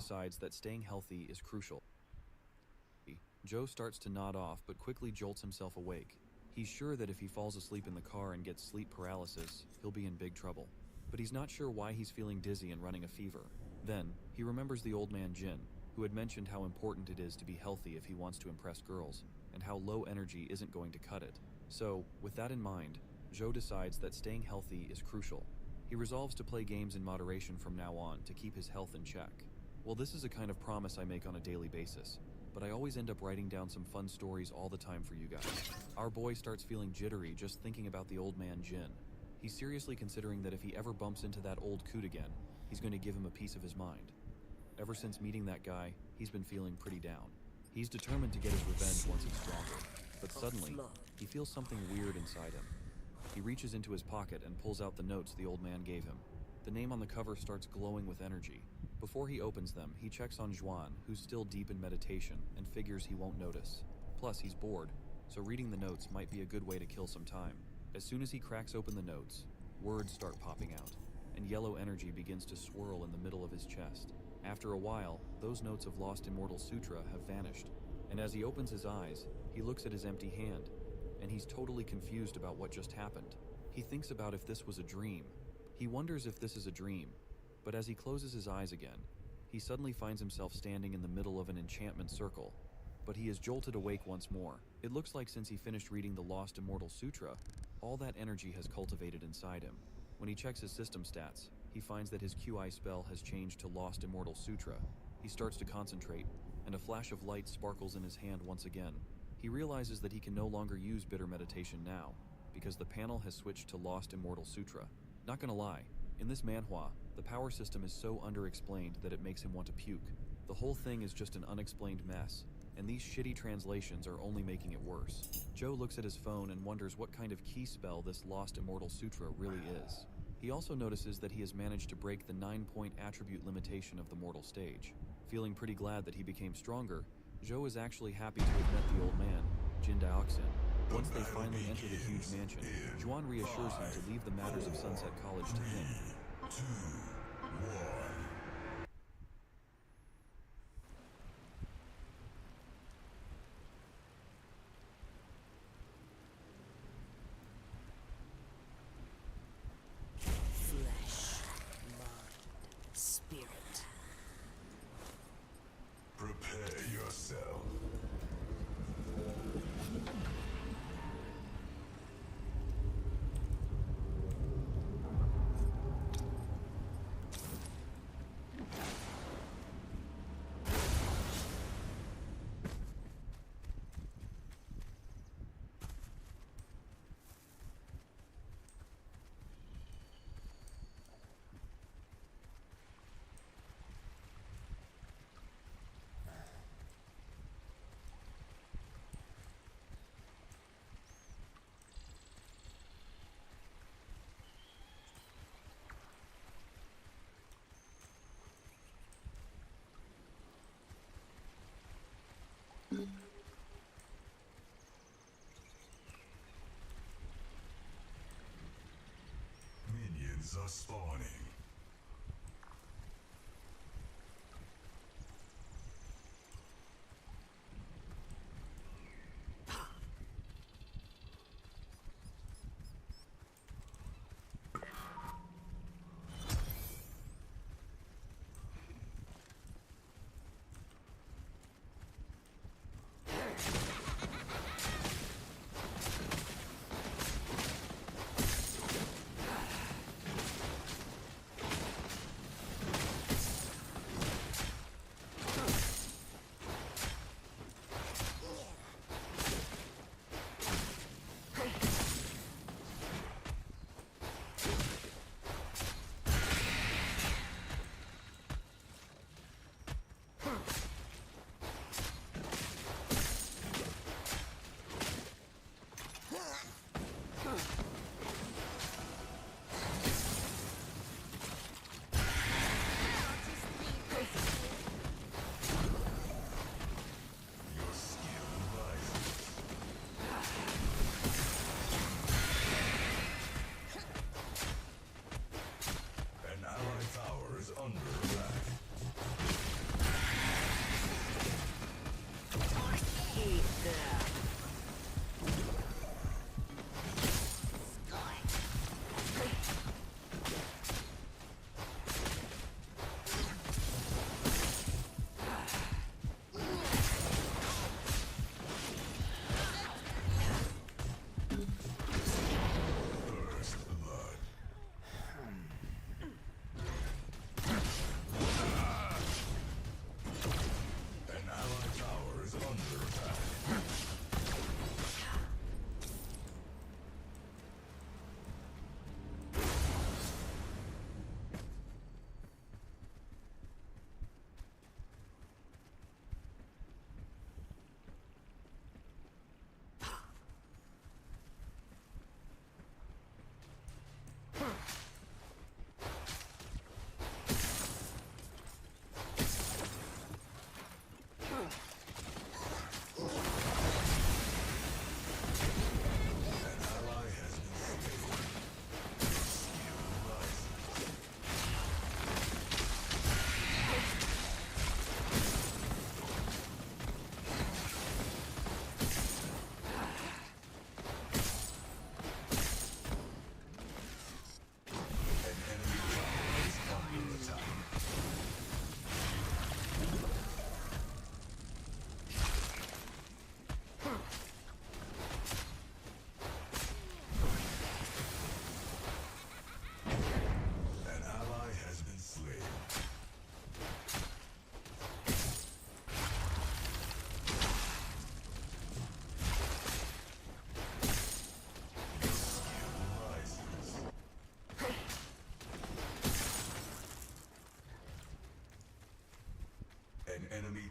decides that staying healthy is crucial. Joe starts to nod off but quickly jolts himself awake. He's sure that if he falls asleep in the car and gets sleep paralysis, he'll be in big trouble. But he's not sure why he's feeling dizzy and running a fever. Then, he remembers the old man Jin, who had mentioned how important it is to be healthy if he wants to impress girls, and how low energy isn't going to cut it. So, with that in mind, Joe decides that staying healthy is crucial. He resolves to play games in moderation from now on to keep his health in check. Well, this is a kind of promise I make on a daily basis, but I always end up writing down some fun stories all the time for you guys. Our boy starts feeling jittery just thinking about the old man Jin. He's seriously considering that if he ever bumps into that old coot again, he's going to give him a piece of his mind. Ever since meeting that guy, he's been feeling pretty down. He's determined to get his revenge once he's stronger, but suddenly, he feels something weird inside him. He reaches into his pocket and pulls out the notes the old man gave him. The name on the cover starts glowing with energy. Before he opens them, he checks on Juan, who's still deep in meditation, and figures he won't notice. Plus, he's bored, so reading the notes might be a good way to kill some time. As soon as he cracks open the notes, words start popping out, and yellow energy begins to swirl in the middle of his chest. After a while, those notes of Lost Immortal Sutra have vanished, and as he opens his eyes, he looks at his empty hand, and he's totally confused about what just happened. He thinks about if this was a dream. He wonders if this is a dream, but as he closes his eyes again, he suddenly finds himself standing in the middle of an enchantment circle. But he is jolted awake once more. It looks like since he finished reading the Lost Immortal Sutra, all that energy has cultivated inside him. When he checks his system stats, he finds that his QI spell has changed to Lost Immortal Sutra. He starts to concentrate, and a flash of light sparkles in his hand once again. He realizes that he can no longer use bitter meditation now, because the panel has switched to Lost Immortal Sutra. Not gonna lie, in this manhwa, the power system is so underexplained that it makes him want to puke. The whole thing is just an unexplained mess, and these shitty translations are only making it worse. Joe looks at his phone and wonders what kind of key spell this Lost Immortal Sutra really is. He also notices that he has managed to break the 9-point attribute limitation of the mortal stage. Feeling pretty glad that he became stronger, Joe is actually happy to have met the old man, Jin Daoxin. Once they finally enter the huge mansion, Juan reassures him to leave the matters of Sunset College to him. 3, 2, 1. Spirit. Prepare yourself. Minions are spawning.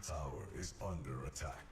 tower is under attack.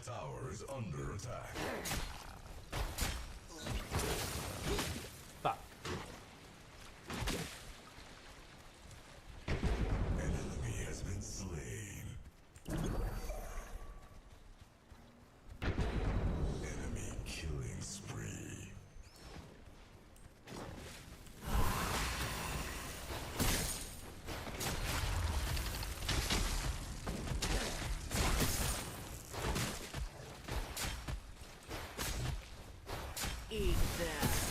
Tower is under attack. Fuck. An enemy has been slain. Enemy killing spree. Eat that.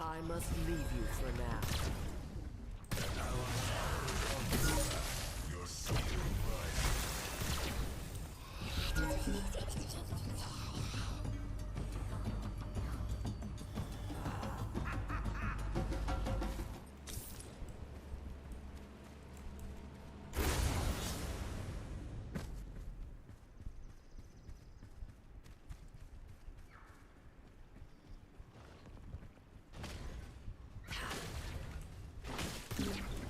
I must leave you for now. You're something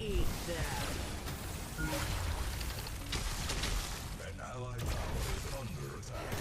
Eat that. An allied tower is under attack.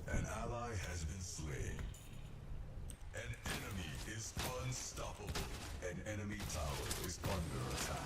An ally has been slain. An enemy is unstoppable. An enemy tower is under attack.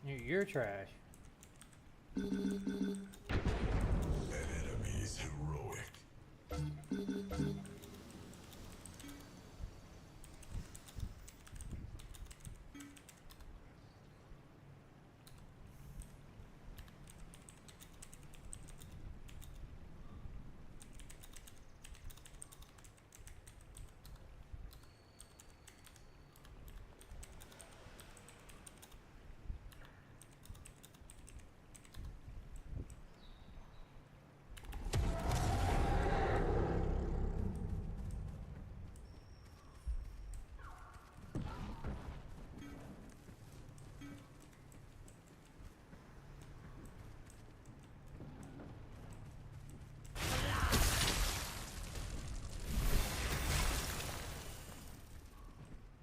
You're trash. An enemy is heroic.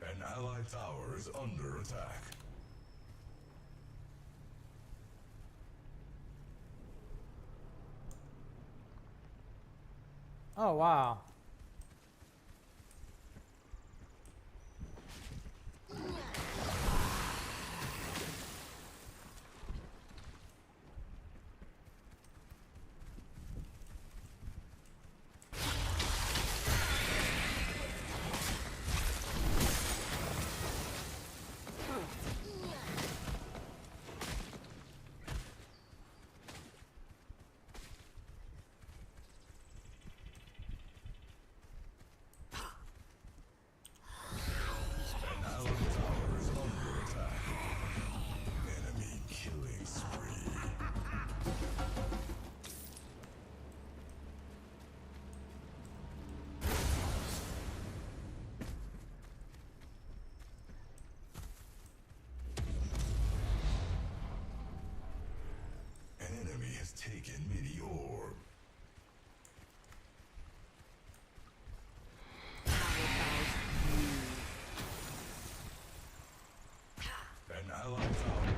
An allied tower is under attack. Oh wow. An allied tower is under attack. Enemy killing spree. An enemy has taken mini orb. An allied tower.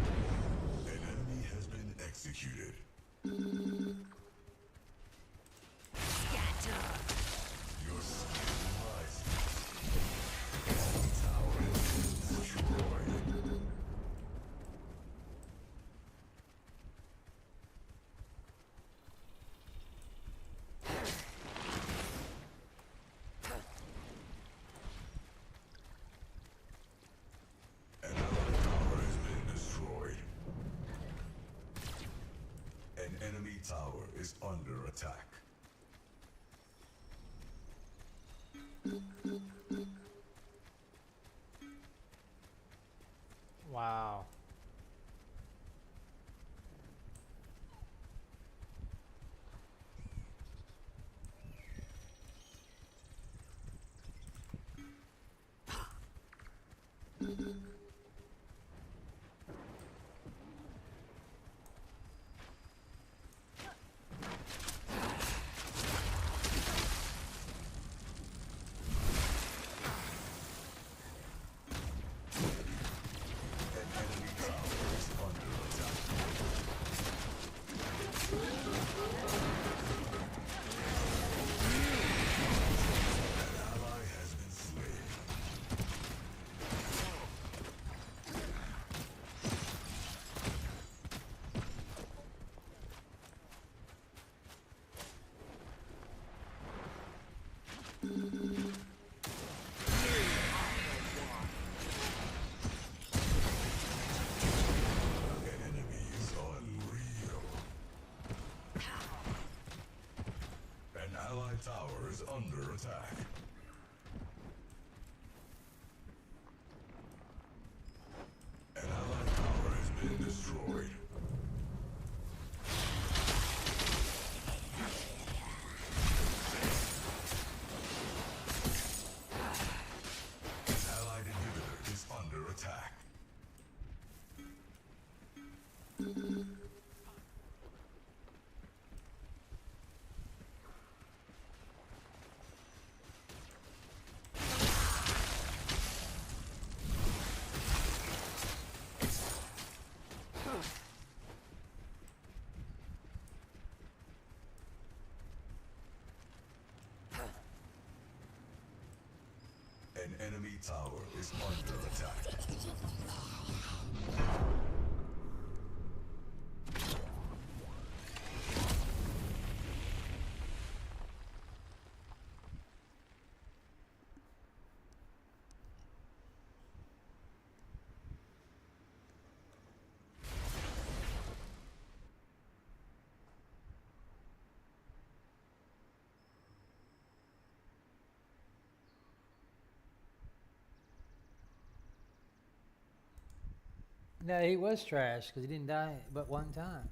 An enemy has been executed. Your skill rises. Enemy tower has been destroyed. An allied tower has been destroyed. An enemy tower is under attack. Wow. An enemy tower is under attack. An ally has been slain. An enemy is unreal. An allied tower is under attack. An allied tower has been destroyed. An allied inhibitor is under attack. An enemy tower is under attack. No, he was trash because he didn't die but one time.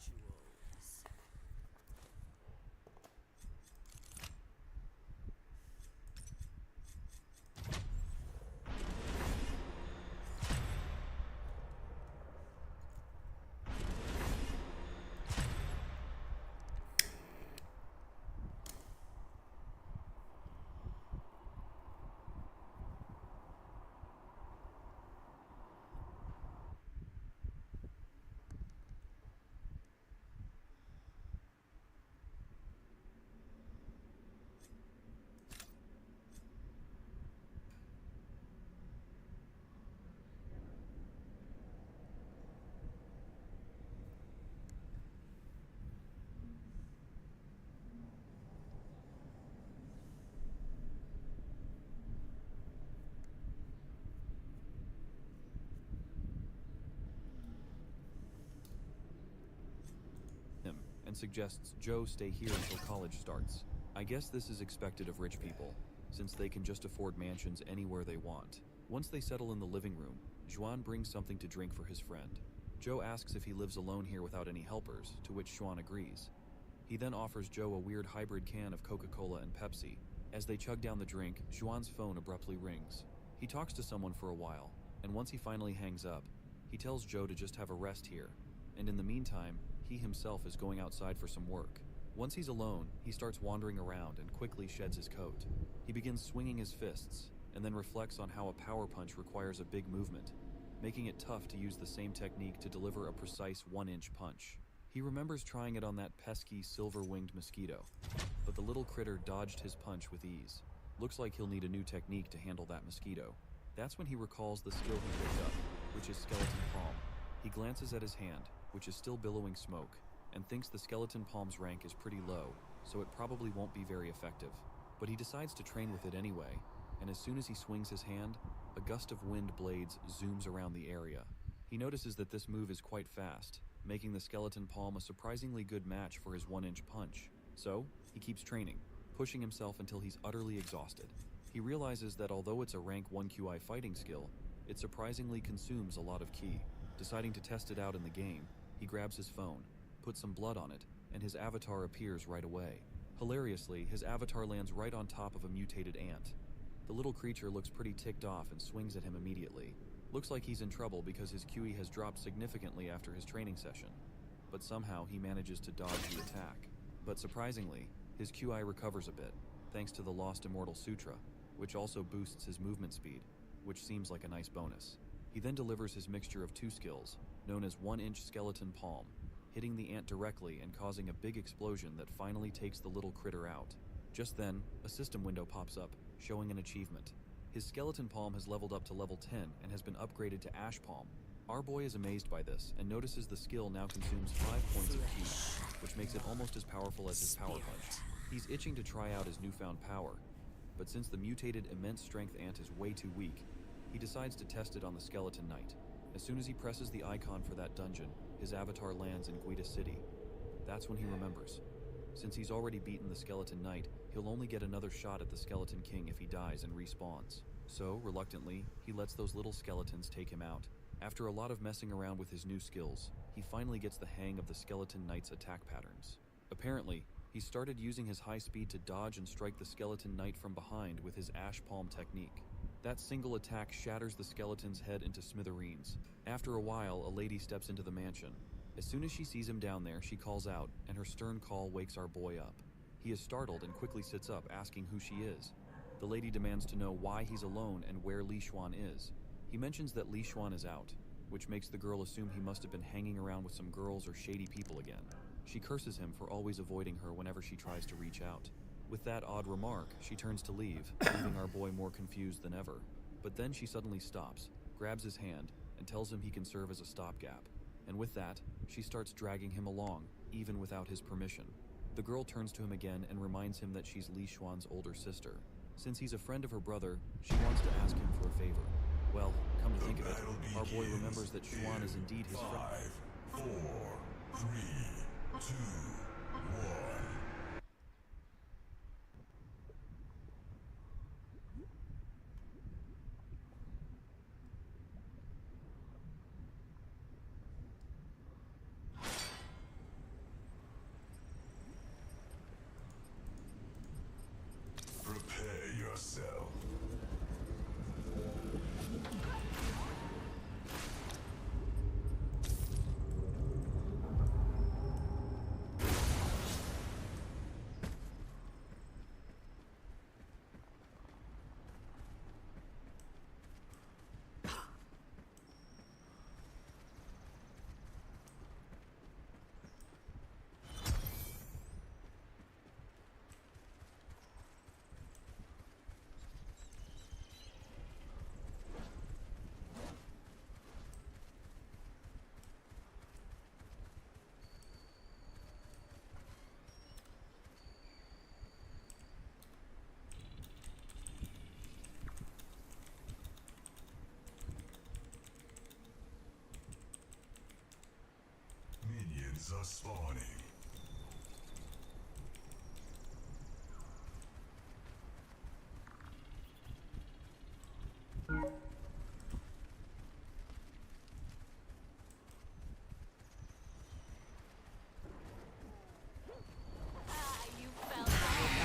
him and suggests Joe stay here until college starts. I guess this is expected of rich people, since they can just afford mansions anywhere they want. Once they settle in the living room, Juan brings something to drink for his friend. Joe asks if he lives alone here without any helpers, to which Juan agrees. He then offers Joe a weird hybrid can of Coca-Cola and Pepsi. As they chug down the drink, Juan's phone abruptly rings. He talks to someone for a while, and once he finally hangs up, he tells Joe to just have a rest here, and in the meantime, he himself is going outside for some work. Once he's alone, he starts wandering around and quickly sheds his coat. He begins swinging his fists, and then reflects on how a power punch requires a big movement, making it tough to use the same technique to deliver a precise 1-inch punch. He remembers trying it on that pesky silver-winged mosquito, but the little critter dodged his punch with ease. Looks like he'll need a new technique to handle that mosquito. That's when he recalls the skill he picked up, which is skeleton palm. He glances at his hand, which is still billowing smoke, and thinks the skeleton palm's rank is pretty low, so it probably won't be very effective. But he decides to train with it anyway, and as soon as he swings his hand, a gust of wind blades zooms around the area. He notices that this move is quite fast, making the skeleton palm a surprisingly good match for his 1-inch punch. So, he keeps training, pushing himself until he's utterly exhausted. He realizes that although it's a rank 1 QI fighting skill, it surprisingly consumes a lot of ki. Deciding to test it out in the game, he grabs his phone, puts some blood on it, and his avatar appears right away. Hilariously, his avatar lands right on top of a mutated ant. The little creature looks pretty ticked off and swings at him immediately. Looks like he's in trouble because his QE has dropped significantly after his training session, but somehow he manages to dodge the attack. But surprisingly, his QI recovers a bit, thanks to the Lost Immortal Sutra, which also boosts his movement speed, which seems like a nice bonus. He then delivers his mixture of two skills, known as 1-inch skeleton palm, hitting the ant directly and causing a big explosion that finally takes the little critter out. Just then, a system window pops up, showing an achievement. His skeleton palm has leveled up to level 10 and has been upgraded to ash palm. Our boy is amazed by this and notices the skill now consumes 5 points of ki, which makes it almost as powerful as his power punch. He's itching to try out his newfound power, but since the mutated immense strength ant is way too weak, he decides to test it on the skeleton knight. As soon as he presses the icon for that dungeon, his avatar lands in Guida City. That's when he remembers. Since he's already beaten the skeleton knight, he'll only get another shot at the skeleton king if he dies and respawns. So, reluctantly, he lets those little skeletons take him out. After a lot of messing around with his new skills, he finally gets the hang of the skeleton knight's attack patterns. Apparently, he started using his high speed to dodge and strike the skeleton knight from behind with his ash palm technique. That single attack shatters the skeleton's head into smithereens. After a while, a lady steps into the mansion. As soon as she sees him down there, she calls out, and her stern call wakes our boy up. He is startled and quickly sits up, asking who she is. The lady demands to know why he's alone and where Li Xuan is. He mentions that Li Xuan is out, which makes the girl assume he must have been hanging around with some girls or shady people again. She curses him for always avoiding her whenever she tries to reach out. With that odd remark, she turns to leave, leaving our boy more confused than ever. But then she suddenly stops, grabs his hand, and tells him he can serve as a stopgap. And with that, she starts dragging him along, even without his permission. The girl turns to him again and reminds him that she's Li Xuan's older sister. Since he's a friend of her brother, she wants to ask him for a favor. Well, come to think of it, our boy remembers that Xuan is indeed his friend. 5, 4, 3, 2, 1. Enemies are spawning. You fell down.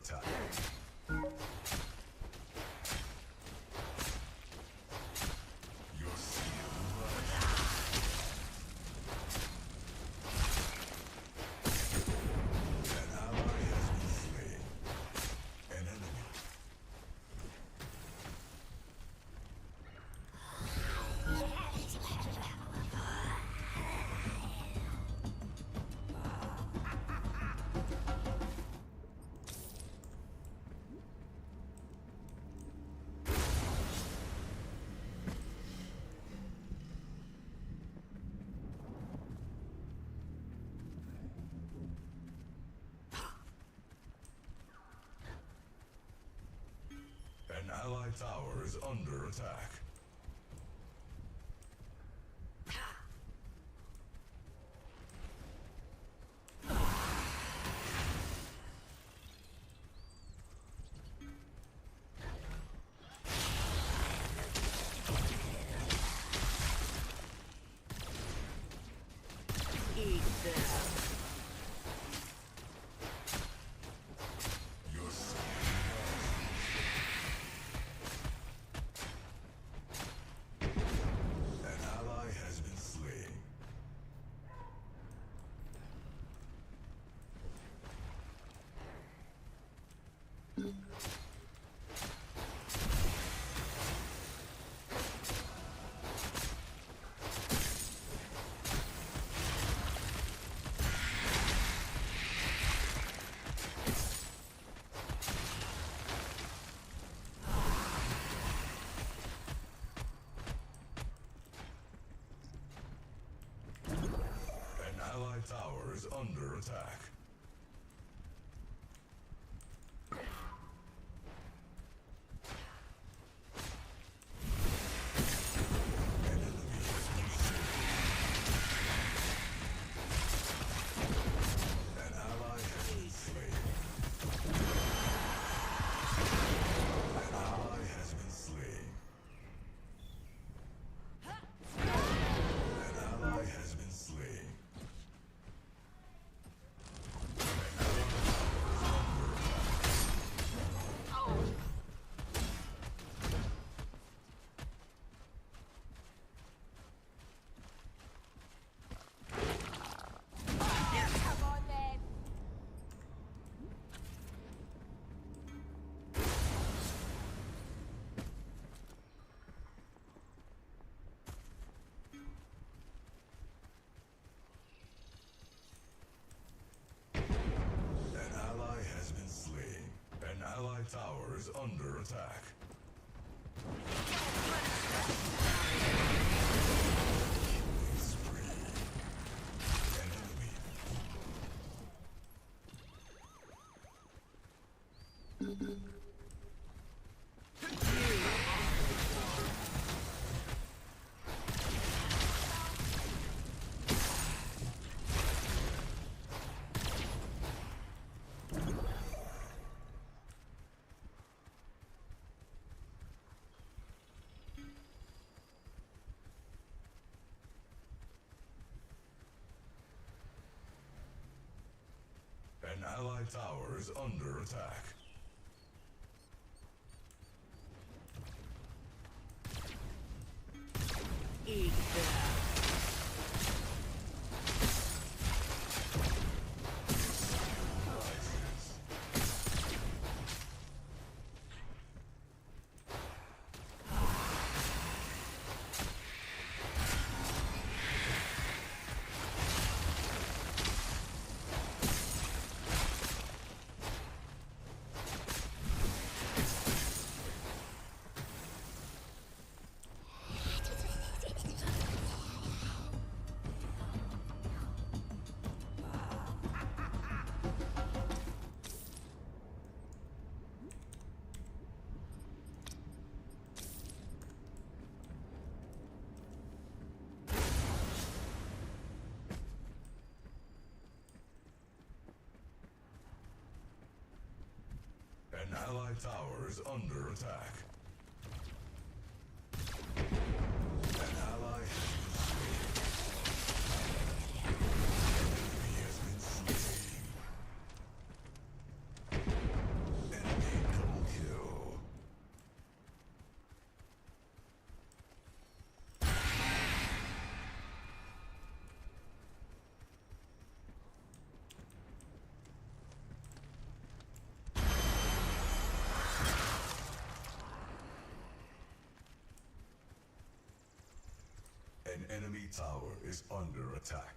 attack. Your skill an ally has been slain. An enemy. An allied tower is under attack. Eat that. Your an ally has been slain. An allied tower is under attack. An enemy has been slain. An ally has been slain. An ally has been slain. An ally has been slain. Come on then. An ally has been slain. An allied tower is under attack. Killing spree. An enemy. An allied tower is under attack. Eat that. Rises. An allied tower is under attack. An ally has been slain. An enemy has been slain. An enemy tower is under attack.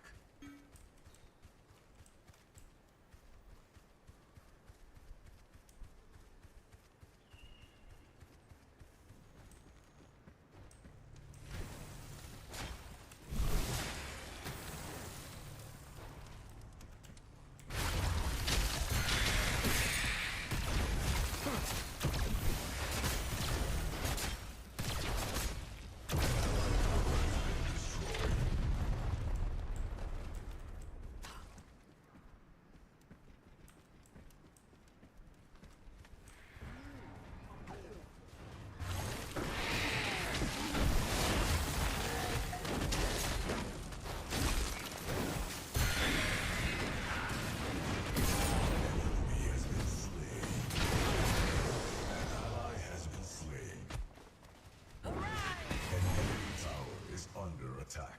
Attack.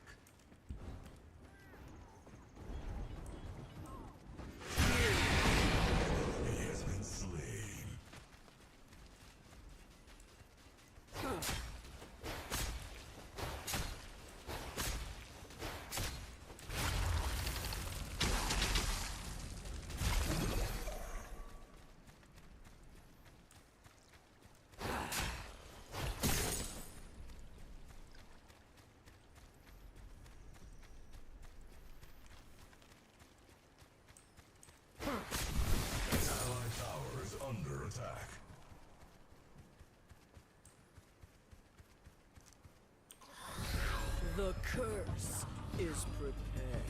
Enemy has been slain. Under attack. The curse is prepared.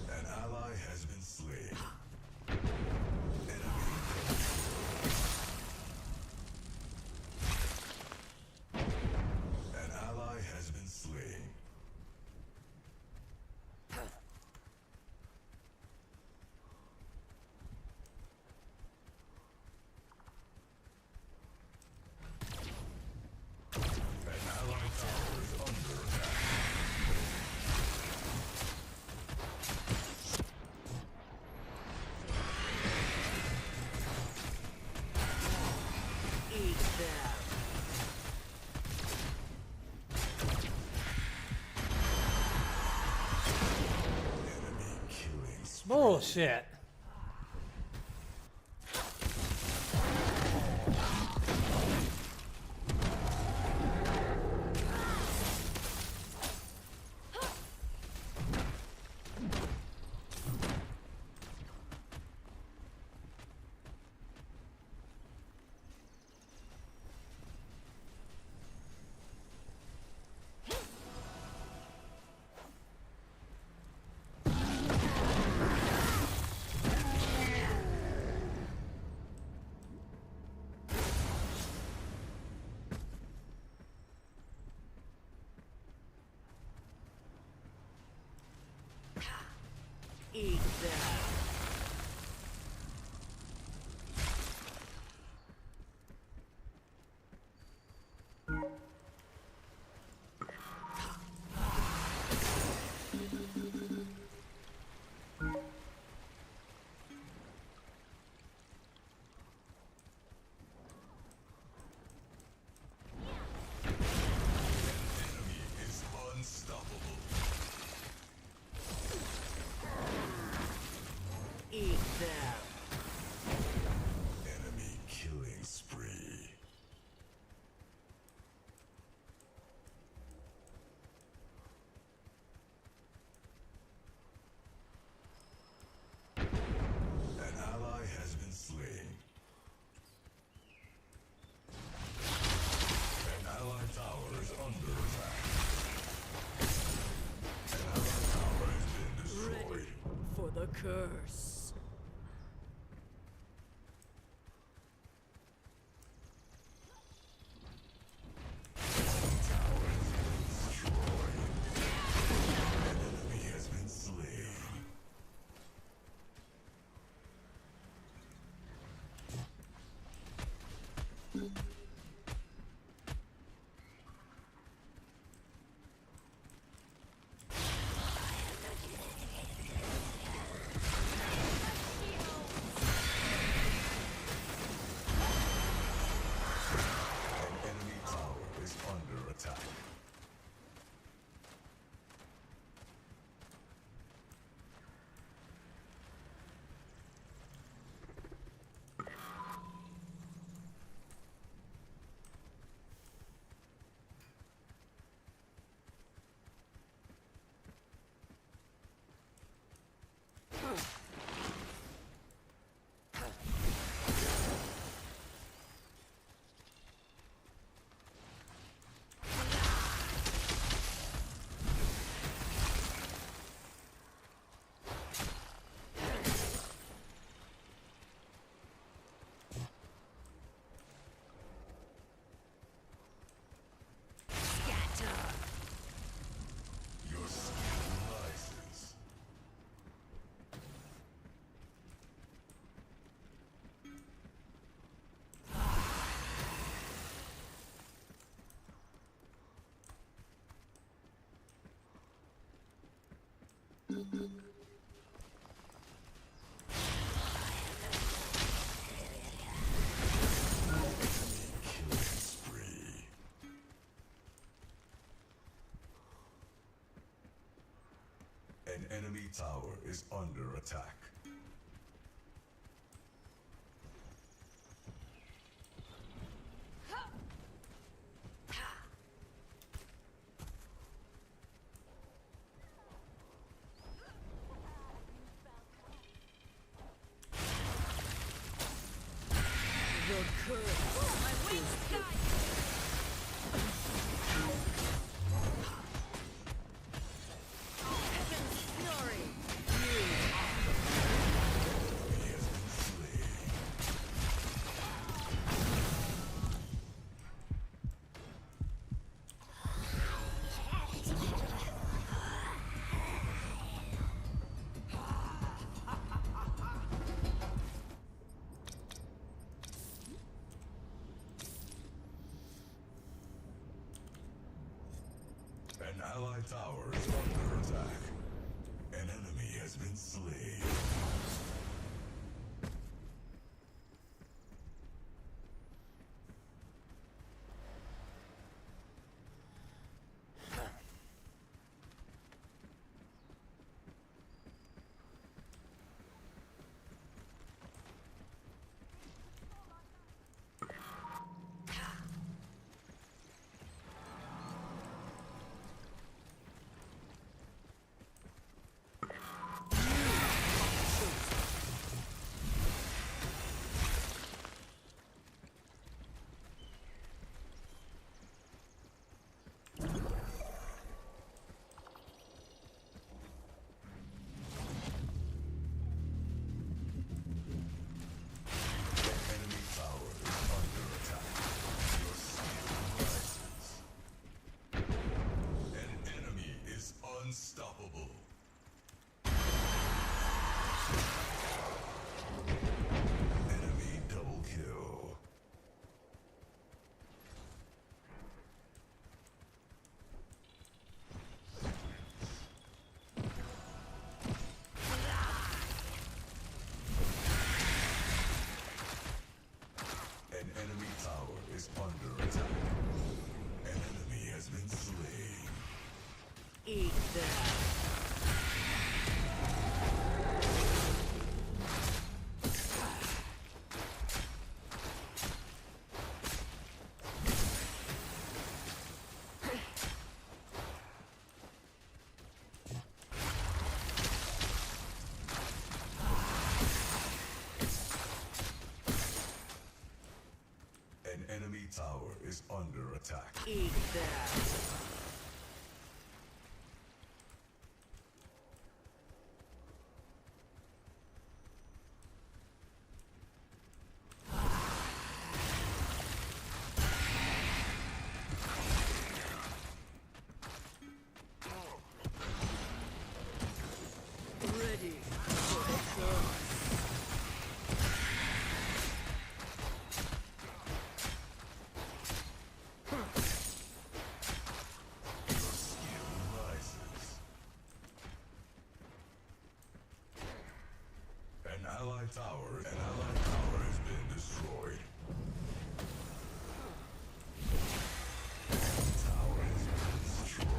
An ally has been slain. Bullshit. Eat that. Eat them. Enemy killing spree. An ally has been slain. An allied tower is under attack. An allied tower has been destroyed. Ready for the curse. Killing spree. An enemy tower is under attack. The curse. My wings die! Heaven's fury. He has been slain. An allied tower is under attack. An enemy has been slain. Enemy tower is under attack. Your skill rises. An enemy is unstoppable. Enemy double kill. An enemy tower is under attack. An enemy has been slain. Eat that. An enemy tower is under attack. Eat that. Ready for the curse. Your skill rises. An allied tower has been destroyed. An tower has been destroyed.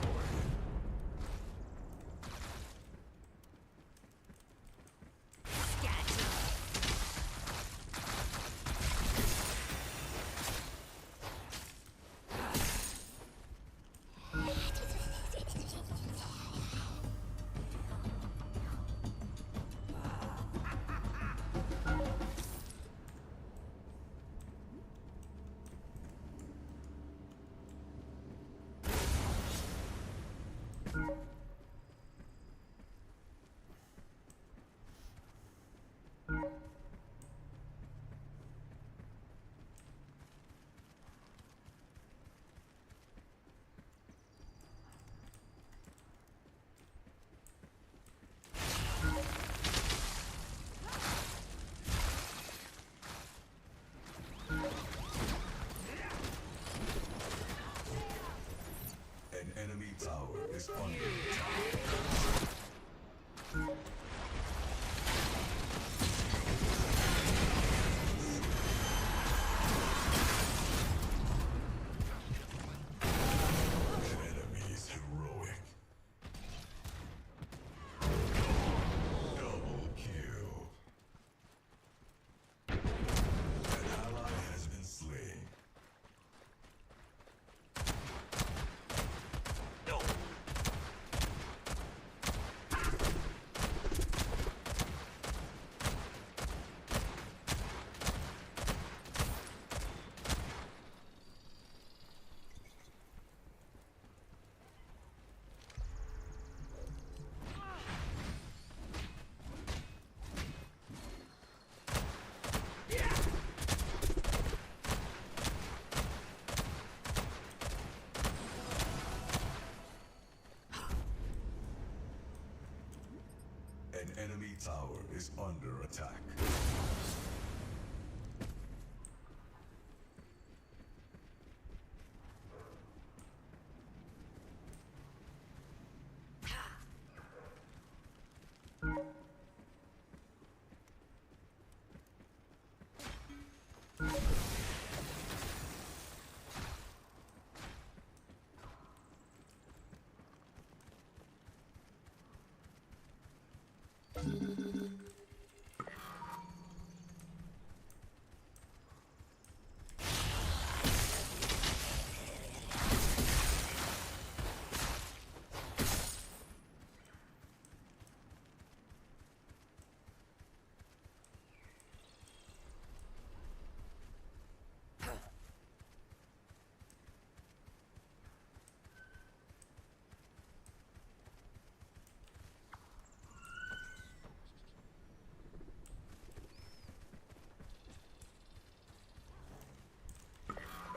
An enemy tower is under attack.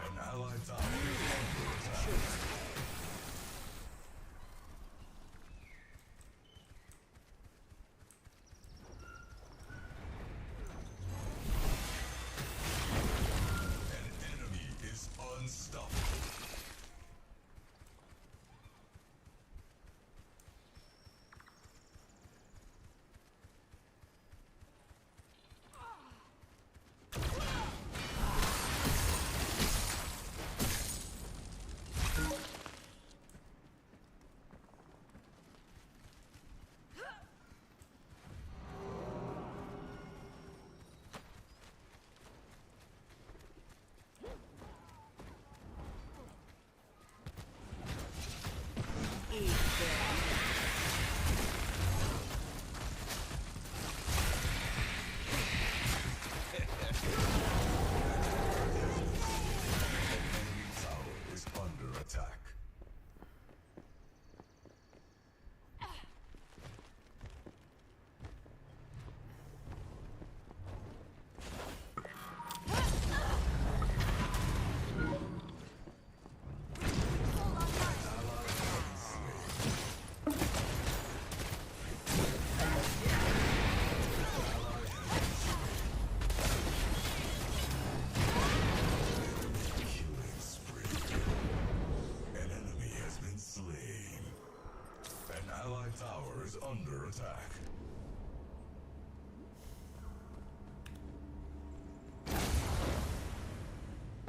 An allied tower is under attack. An enemy is unstoppable. Eat that. Enemy tower is under attack. Killing spree. An enemy has been slain. An allied tower is under attack.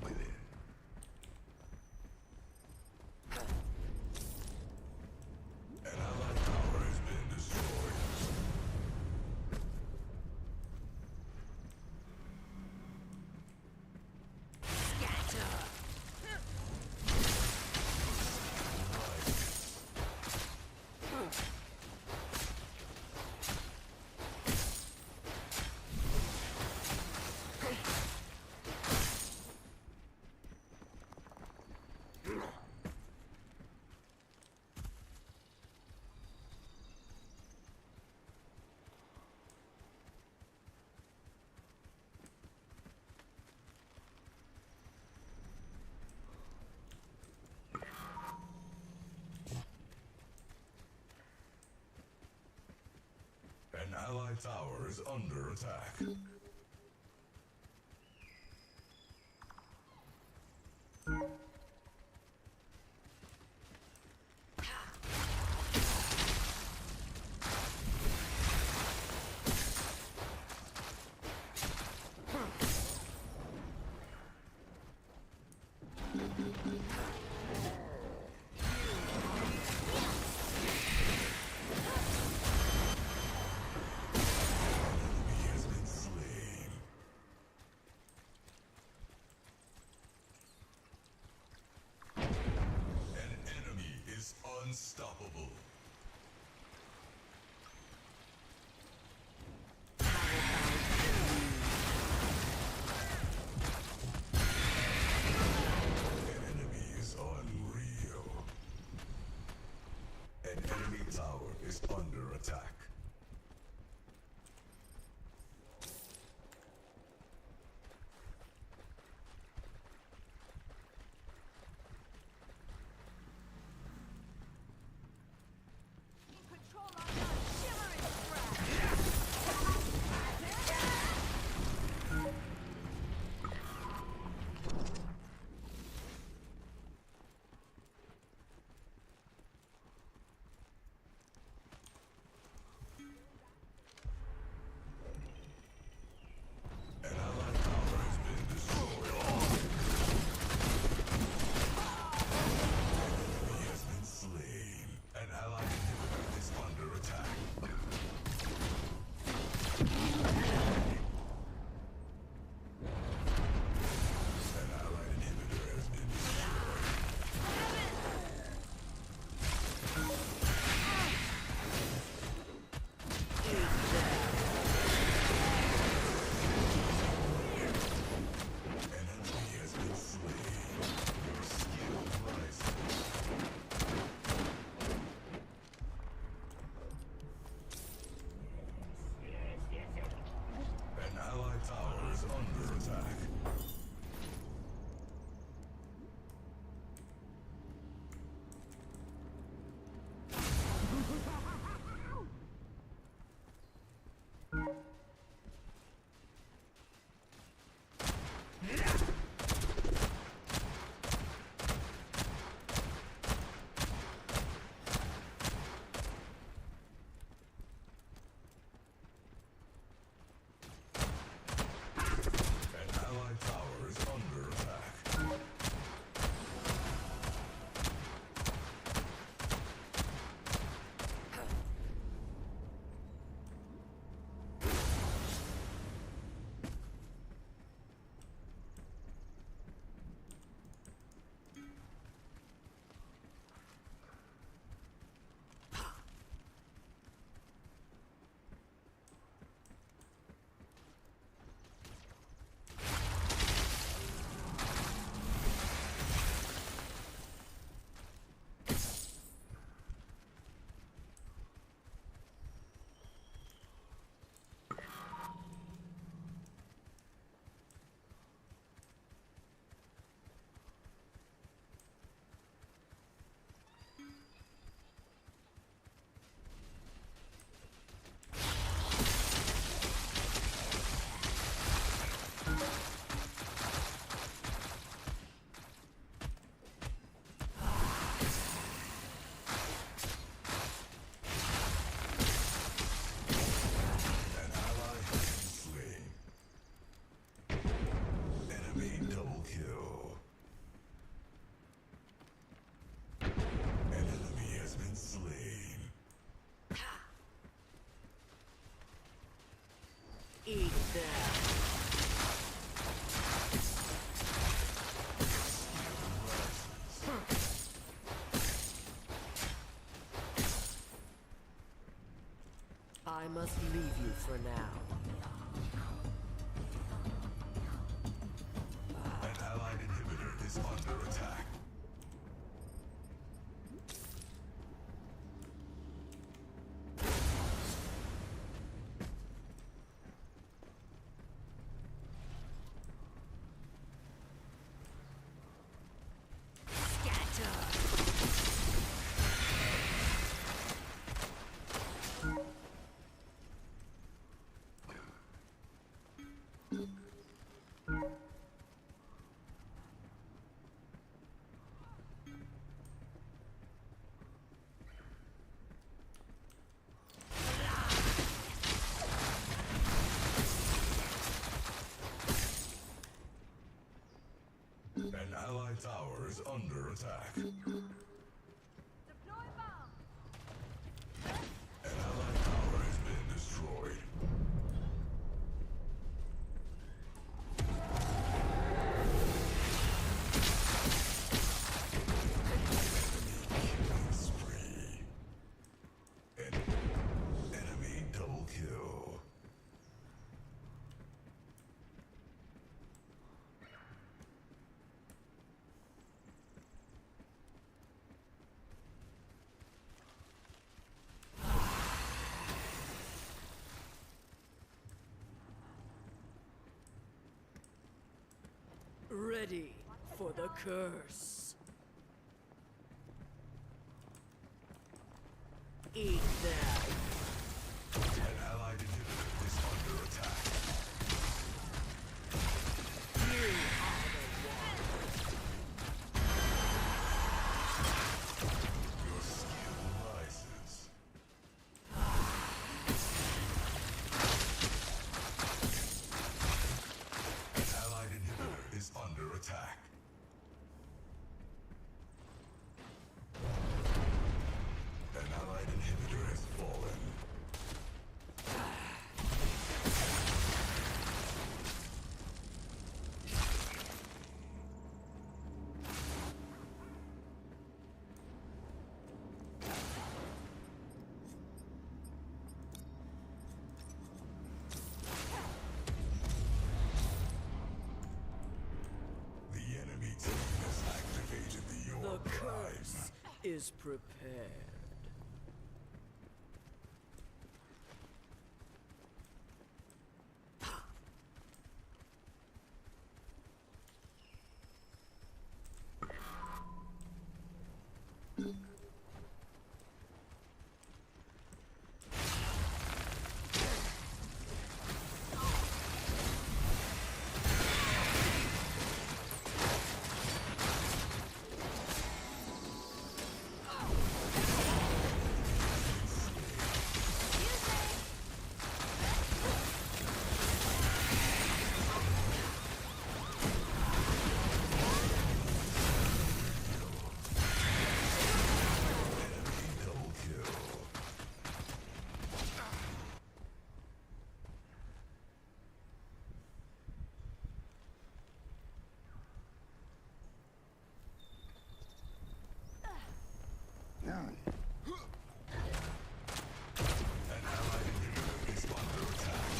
Within. An allied tower has been destroyed. Scatter. An allied tower is under attack. Enemy has been slain. I must leave you for now. An allied inhibitor is under attack. An allied tower is under attack. Deploy bomb. An allied tower has been destroyed. Killing spree. An enemy double kill. Ready for the curse. Eat that. An allied inhibitor is under attack. You are the one. Your skill rises. An allied inhibitor is under attack. An allied inhibitor has fallen. The enemy team has activated the The Your Prime. curse is prepared. Double kill. An allied inhibitor is under attack.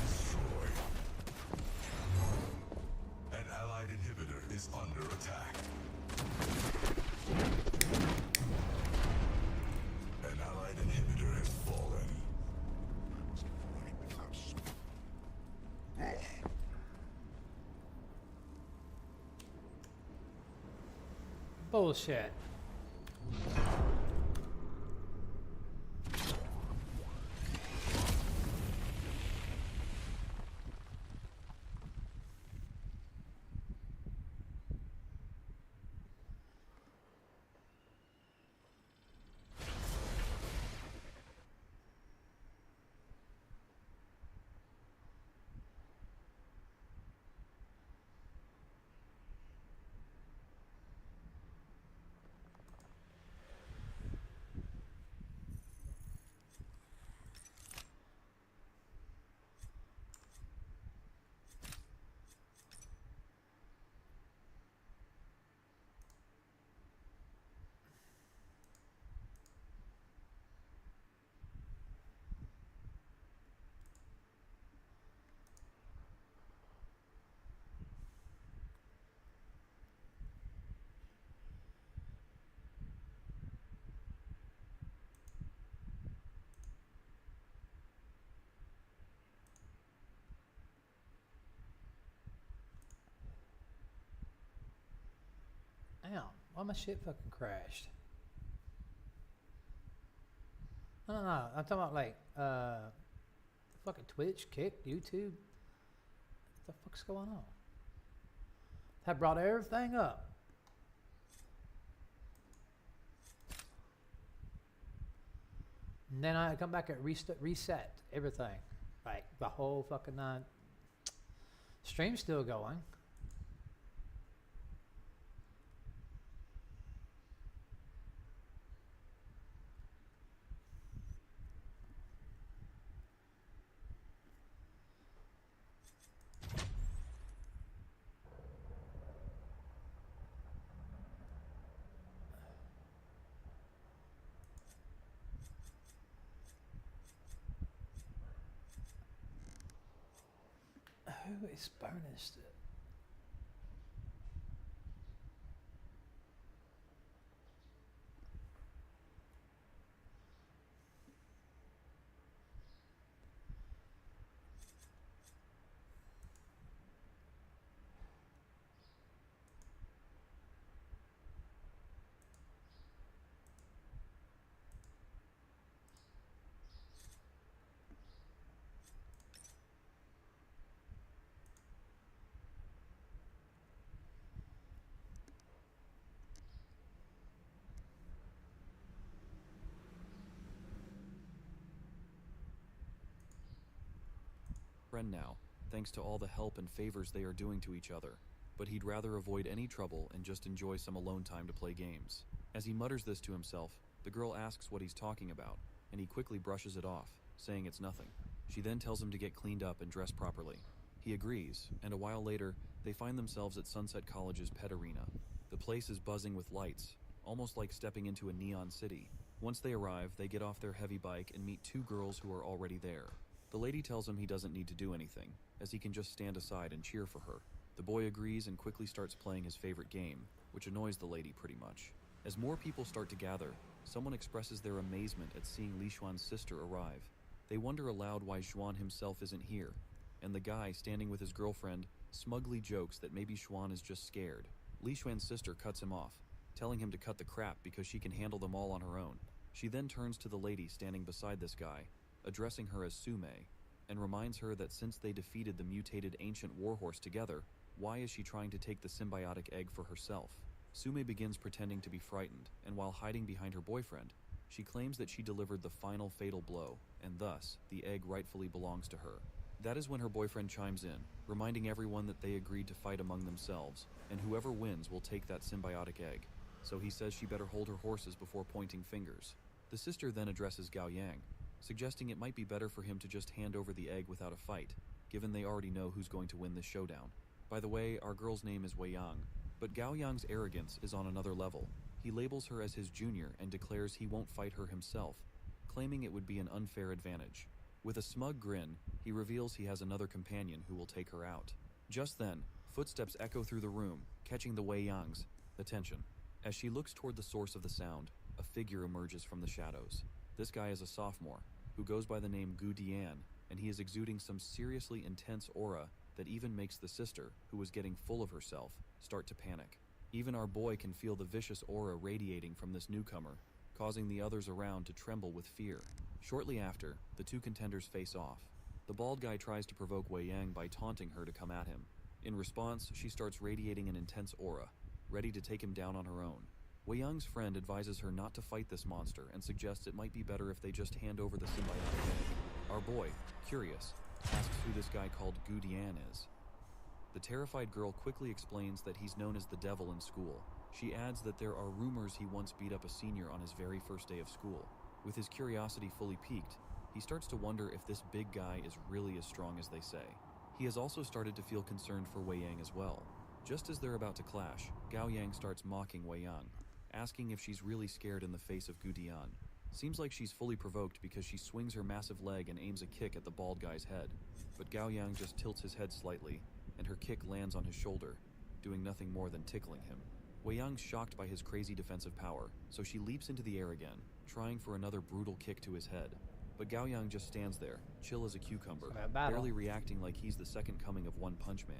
Destroyed. An allied inhibitor is under attack. An allied inhibitor has fallen. Bullshit. Why my shit fucking crashed? No, no, no. I'm talking about like fucking Twitch, Kick, YouTube. What the fuck's going on? I brought everything up. And then I come back and reset everything. Like the whole fucking night. Stream's still going. Who is bonus? Friend now, thanks to all the help and favors they are doing to each other, but he'd rather avoid any trouble and just enjoy some alone time to play games. As he mutters this to himself, the girl asks what he's talking about, and he quickly brushes it off, saying it's nothing. She then tells him to get cleaned up and dress properly. He agrees, and a while later, they find themselves at Sunset College's pet arena. The place is buzzing with lights, almost like stepping into a neon city. Once they arrive, they get off their heavy bike and meet two girls who are already there. The lady tells him he doesn't need to do anything, as he can just stand aside and cheer for her. The boy agrees and quickly starts playing his favorite game, which annoys the lady pretty much. As more people start to gather, someone expresses their amazement at seeing Li Xuan's sister arrive. They wonder aloud why Xuan himself isn't here, and the guy standing with his girlfriend smugly jokes that maybe Xuan is just scared. Li Xuan's sister cuts him off, telling him to cut the crap because she can handle them all on her own. She then turns to the lady standing beside this guy, addressing her as Sume, and reminds her that since they defeated the mutated ancient warhorse together, why is she trying to take the symbiotic egg for herself? Sume begins pretending to be frightened, and while hiding behind her boyfriend, she claims that she delivered the final fatal blow, and thus, the egg rightfully belongs to her. That is when her boyfriend chimes in, reminding everyone that they agreed to fight among themselves, and whoever wins will take that symbiotic egg. So he says she better hold her horses before pointing fingers. The sister then addresses Gao Yang, suggesting it might be better for him to just hand over the egg without a fight, given they already know who's going to win this showdown. By the way, our girl's name is Wei Yang, but Gao Yang's arrogance is on another level. He labels her as his junior and declares he won't fight her himself, claiming it would be an unfair advantage. With a smug grin, he reveals he has another companion who will take her out. Just then, footsteps echo through the room, catching the Wei Yang's attention. As she looks toward the source of the sound, a figure emerges from the shadows. This guy is a sophomore, who goes by the name Gu Dian, and he is exuding some seriously intense aura that even makes the sister, who was getting full of herself, start to panic. Even our boy can feel the vicious aura radiating from this newcomer, causing the others around to tremble with fear. Shortly after, the two contenders face off. The bald guy tries to provoke Wei Yang by taunting her to come at him. In response, she starts radiating an intense aura, ready to take him down on her own. Wei Yang's friend advises her not to fight this monster and suggests it might be better if they just hand over the symbiotic egg. Our boy, curious, asks who this guy called Gu Dian is. The terrified girl quickly explains that he's known as the devil in school. She adds that there are rumors he once beat up a senior on his very first day of school. With his curiosity fully piqued, he starts to wonder if this big guy is really as strong as they say. He has also started to feel concerned for Wei Yang as well. Just as they're about to clash, Gao Yang starts mocking Wei Yang, asking if she's really scared in the face of Gu Dian. Seems like she's fully provoked because she swings her massive leg and aims a kick at the bald guy's head. But Gao Yang just tilts his head slightly, and her kick lands on his shoulder, doing nothing more than tickling him. Wei Yang's shocked by his crazy defensive power, so she leaps into the air again, trying for another brutal kick to his head. But Gao Yang just stands there, chill as a cucumber, barely reacting like he's the second coming of One Punch Man.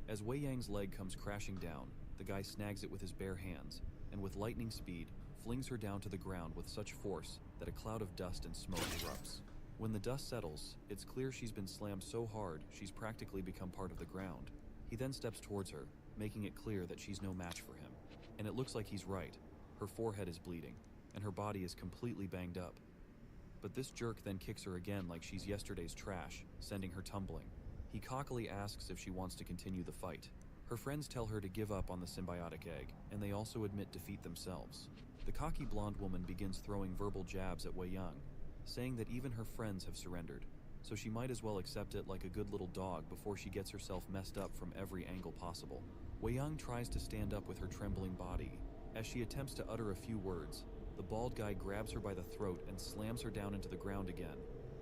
As Wei Yang's leg comes crashing down, the guy snags it with his bare hands, and with lightning speed, flings her down to the ground with such force that a cloud of dust and smoke erupts. When the dust settles, it's clear she's been slammed so hard she's practically become part of the ground. He then steps towards her, making it clear that she's no match for him. And it looks like he's right. Her forehead is bleeding, and her body is completely banged up. But this jerk then kicks her again like she's yesterday's trash, sending her tumbling. He cockily asks if she wants to continue the fight. Her friends tell her to give up on the symbiotic egg, and they also admit defeat themselves. The cocky blonde woman begins throwing verbal jabs at Wei Yang, saying that even her friends have surrendered, so she might as well accept it like a good little dog before she gets herself messed up from every angle possible. Wei Yang tries to stand up with her trembling body. As she attempts to utter a few words, the bald guy grabs her by the throat and slams her down into the ground again,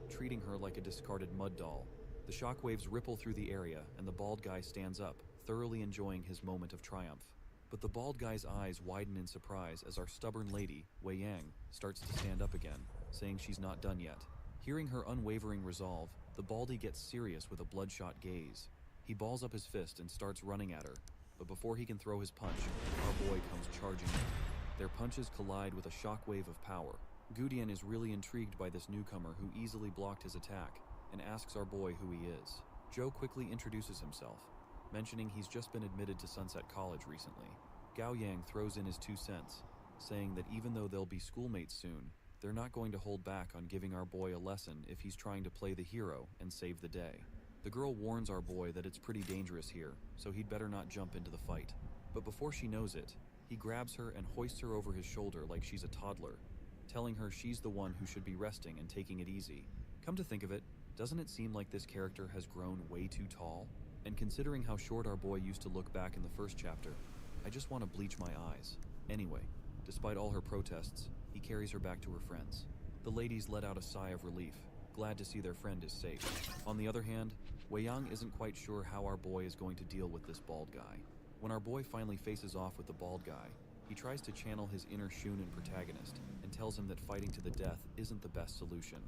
treating her like a discarded mud doll. The shockwaves ripple through the area, and the bald guy stands up, thoroughly enjoying his moment of triumph. But the bald guy's eyes widen in surprise as our stubborn lady, Wei Yang, starts to stand up again, saying she's not done yet. Hearing her unwavering resolve, the baldy gets serious with a bloodshot gaze. He balls up his fist and starts running at her, but before he can throw his punch, our boy comes charging in. Their punches collide with a shockwave of power. Gudian is really intrigued by this newcomer who easily blocked his attack, and asks our boy who he is. Joe quickly introduces himself, mentioning he's just been admitted to Sunset College recently. Gao Yang throws in his 2 cents, saying that even though they'll be schoolmates soon, they're not going to hold back on giving our boy a lesson if he's trying to play the hero and save the day. The girl warns our boy that it's pretty dangerous here, so he'd better not jump into the fight. But before she knows it, he grabs her and hoists her over his shoulder like she's a toddler, telling her she's the one who should be resting and taking it easy. Come to think of it, doesn't it seem like this character has grown way too tall? And considering how short our boy used to look back in the first chapter, I just want to bleach my eyes. Anyway, despite all her protests, he carries her back to her friends. The ladies let out a sigh of relief, glad to see their friend is safe. On the other hand, Wei Yang isn't quite sure how our boy is going to deal with this bald guy. When our boy finally faces off with the bald guy, he tries to channel his inner Shunin protagonist and tells him that fighting to the death isn't the best solution.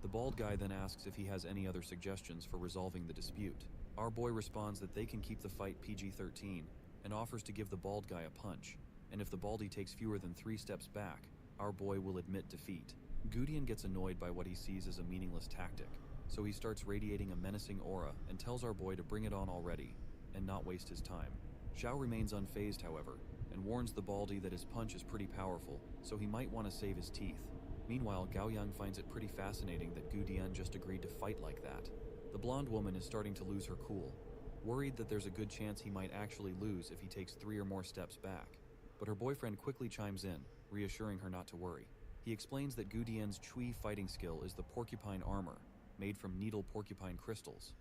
The bald guy then asks if he has any other suggestions for resolving the dispute. Our boy responds that they can keep the fight PG-13 and offers to give the bald guy a punch, and if the baldy takes fewer than 3 steps back, our boy will admit defeat. Gudian gets annoyed by what he sees as a meaningless tactic, so he starts radiating a menacing aura and tells our boy to bring it on already and not waste his time. Zhao remains unfazed, however, and warns the baldy that his punch is pretty powerful, so he might want to save his teeth. Meanwhile, Gao Yang finds it pretty fascinating that Gudian just agreed to fight like that. The blonde woman is starting to lose her cool, worried that there's a good chance he might actually lose if he takes 3 or more steps back. But her boyfriend quickly chimes in, reassuring her not to worry. He explains that Gudian's Chui fighting skill is the porcupine armor, made from needle porcupine crystals.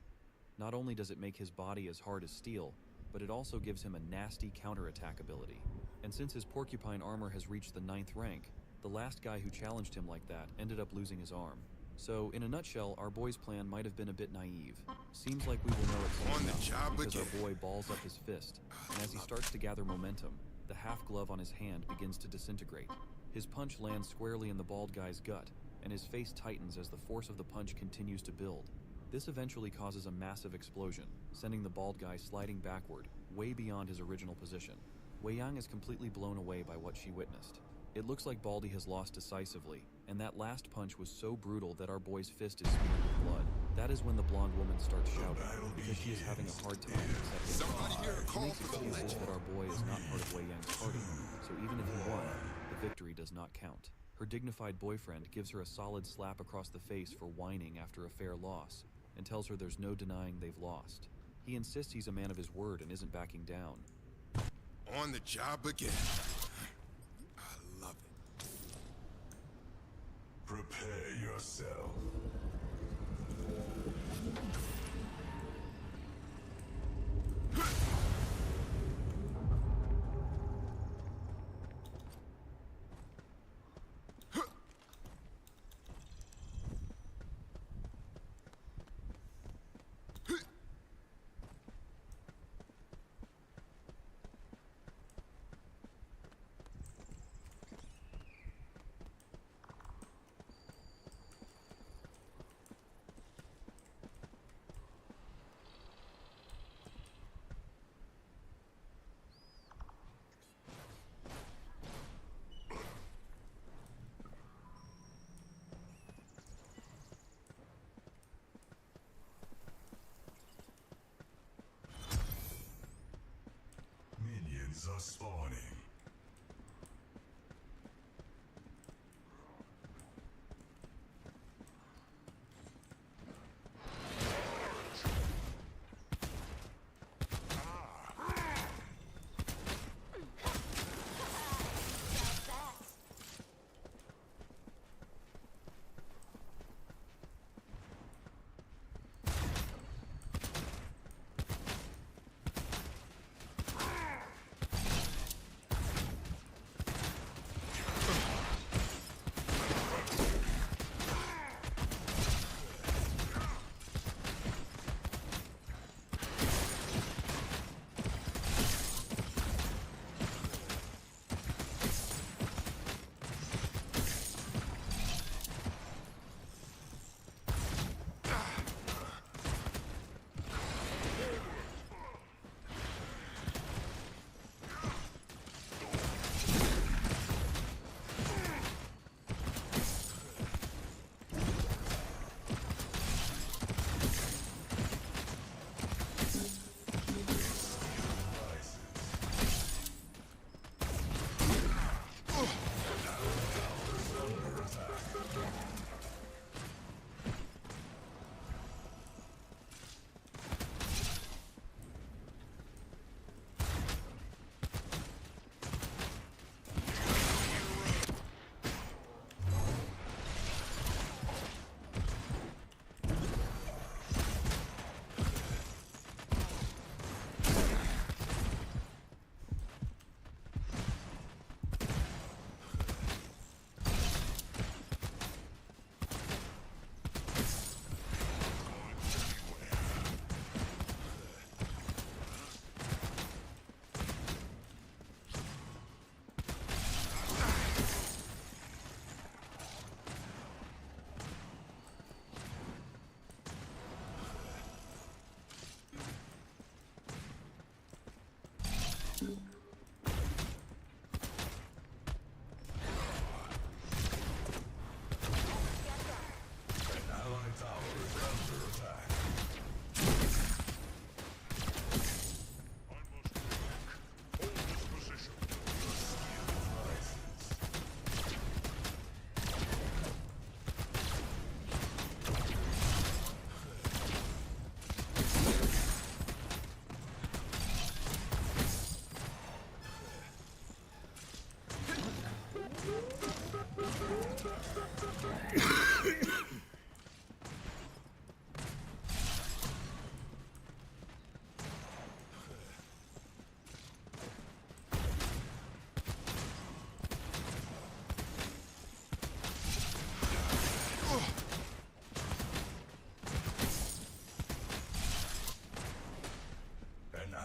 Not only does it make his body as hard as steel, but it also gives him a nasty counterattack ability. And since his porcupine armor has reached the 9th rank, the last guy who challenged him like that ended up losing his arm. So, in a nutshell, our boy's plan might have been a bit naive. Seems like we will know it soon enough, because our boy balls up his fist, and as he starts to gather momentum, the half-glove on his hand begins to disintegrate. His punch lands squarely in the bald guy's gut, and his face tightens as the force of the punch continues to build. This eventually causes a massive explosion, sending the bald guy sliding backward, way beyond his original position. Wei Yang is completely blown away by what she witnessed. It looks like Baldy has lost decisively, and that last punch was so brutal that our boy's fist is smeared with blood. That is when the blonde woman starts shouting, because she is having a hard time accepting it. She makes excuses that our boy is not part of Wei Yang's party, so even if he won, the victory does not count. Her dignified boyfriend gives her a solid slap across the face for whining after a fair loss, and tells her there's no denying they've lost. He insists he's a man of his word and isn't backing down. On the job again. I love it. Prepare yourself. Enemies are spawning.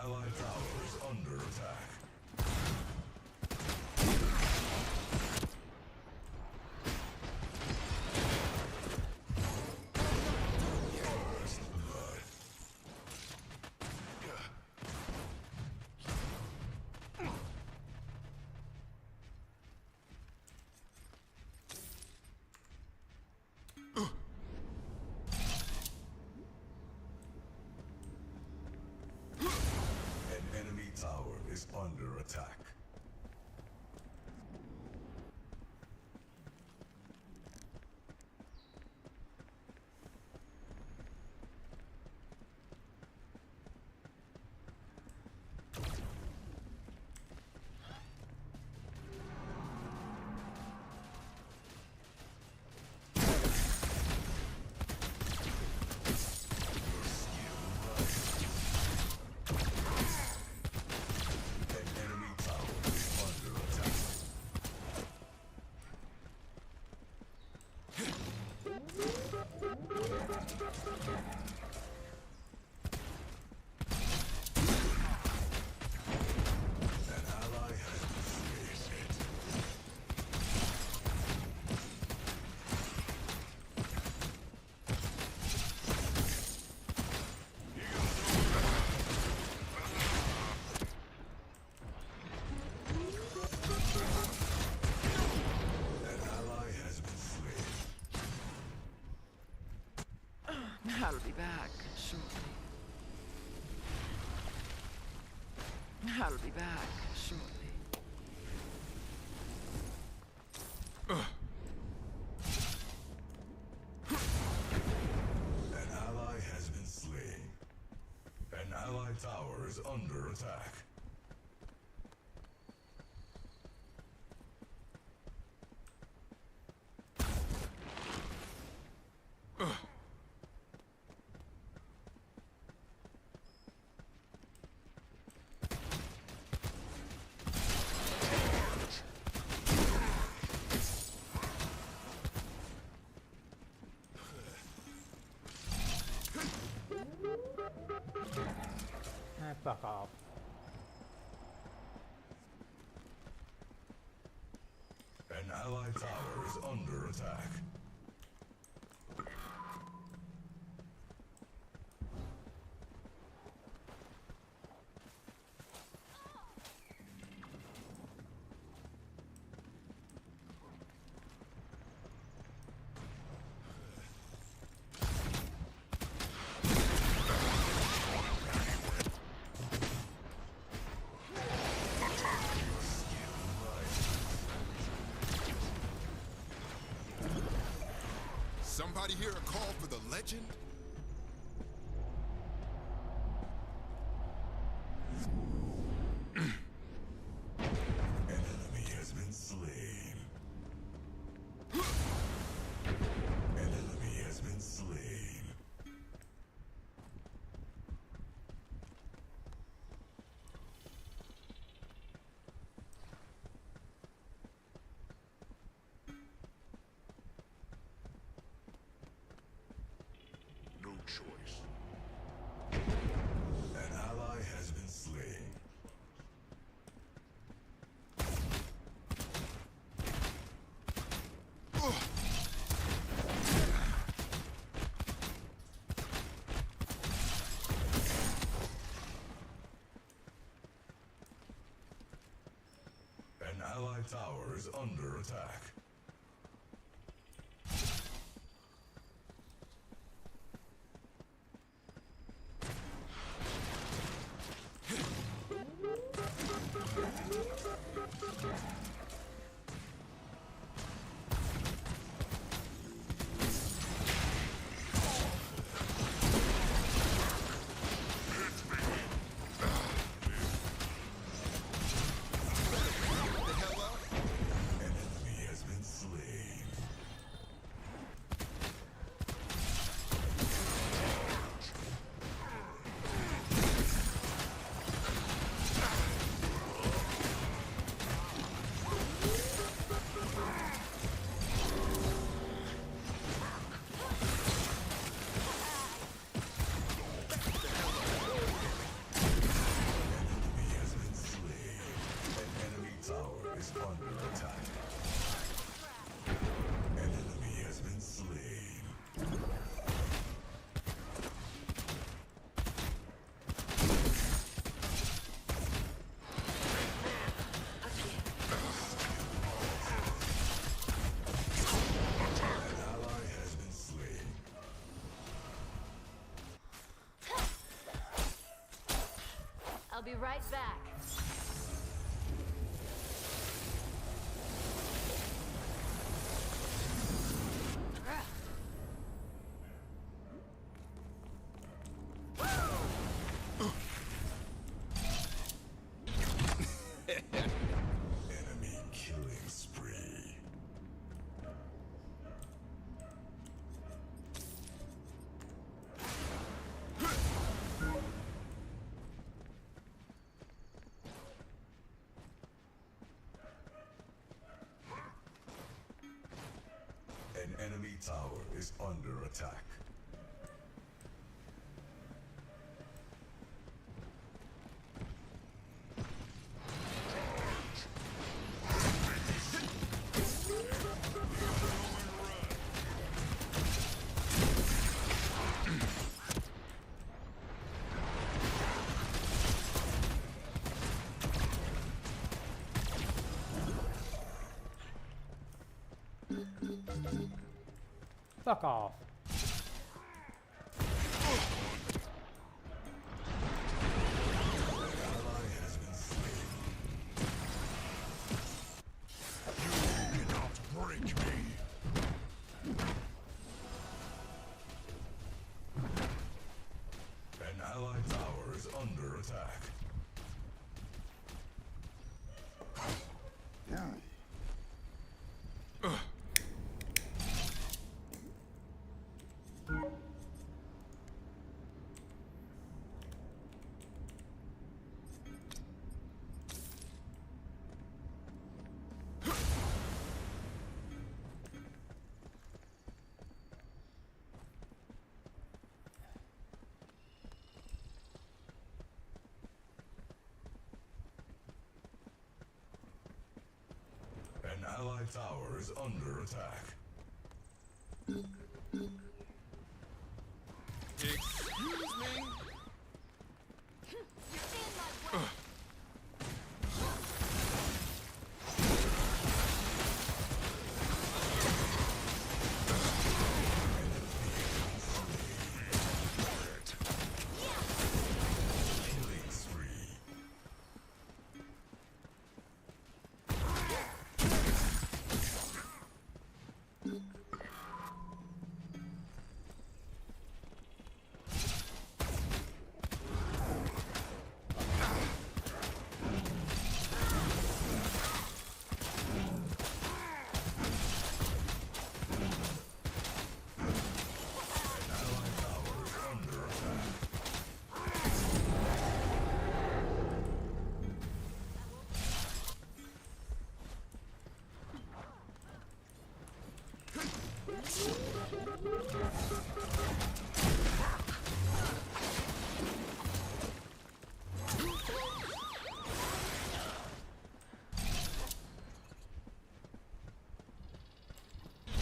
Allied tower is under attack. First blood. An enemy tower is under attack. An enemy tower is under attack. An ally has been slain. An ally has been slain. I'll be back shortly. I'll be back shortly. under attack. Fuck off. An allied tower is under attack. Somebody hear a call for the legend? An enemy has been slain. An enemy has been slain. No choice. An ally has been slain. An allied tower is under attack. The hell out? An enemy has been slain. An enemy has been slain. An enemy tower is under attack. An enemy has been slain. An ally has been slain. I'll be right back. Enemy killing spree. An enemy tower is under attack. Fuck off. Ally has been slain. You cannot break me. An allied tower is under attack. An allied tower is under attack. Excuse me? You're in my way. Killing spree.